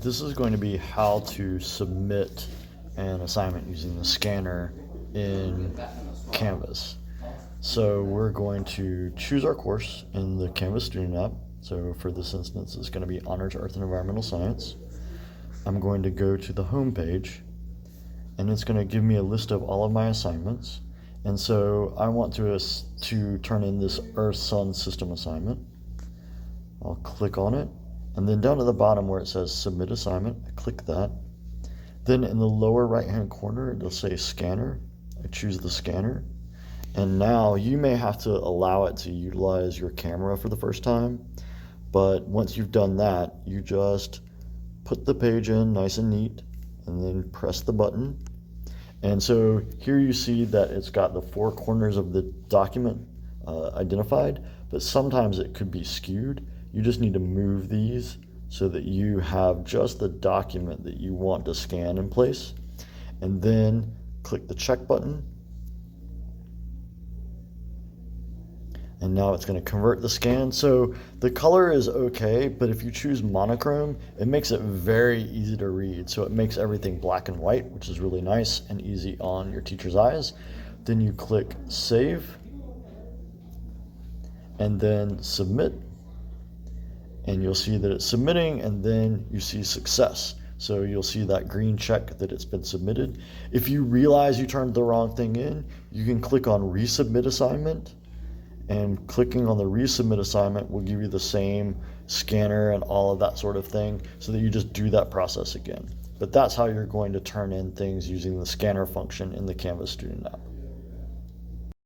This is going to be how to submit an assignment using the scanner in Canvas. So we're going to choose our course in the Canvas Student app. So for this instance, it's going to be Honors Earth and Environmental Science. I'm going to go to the home page, and it's going to give me a list of all of my assignments. And so I want to turn in this Earth Sun System assignment. I'll click on it, and then down at the bottom where it says Submit Assignment, I click that. Then in the lower right-hand corner, it'll say Scanner. I choose the scanner. And now you may have to allow it to utilize your camera for the first time. But once you've done that, you just put the page in nice and neat, and then press the button. And so here you see that it's got the four corners of the document identified, but sometimes it could be skewed. You just need to move these so that you have just the document that you want to scan in place. And then click the check button. And now it's going to convert the scan. So the color is okay, but if you choose monochrome, it makes it very easy to read. So it makes everything black and white, which is really nice and easy on your teacher's eyes. Then you click Save, and then Submit. And you'll see that it's submitting, and then you see Success. So you'll see that green check that it's been submitted. If you realize you turned the wrong thing in, you can click on Resubmit Assignment. And clicking on the resubmit assignment will give you the same scanner and all of that sort of thing, so that you just do that process again. But that's how you're going to turn in things using the scanner function in the Canvas Student app.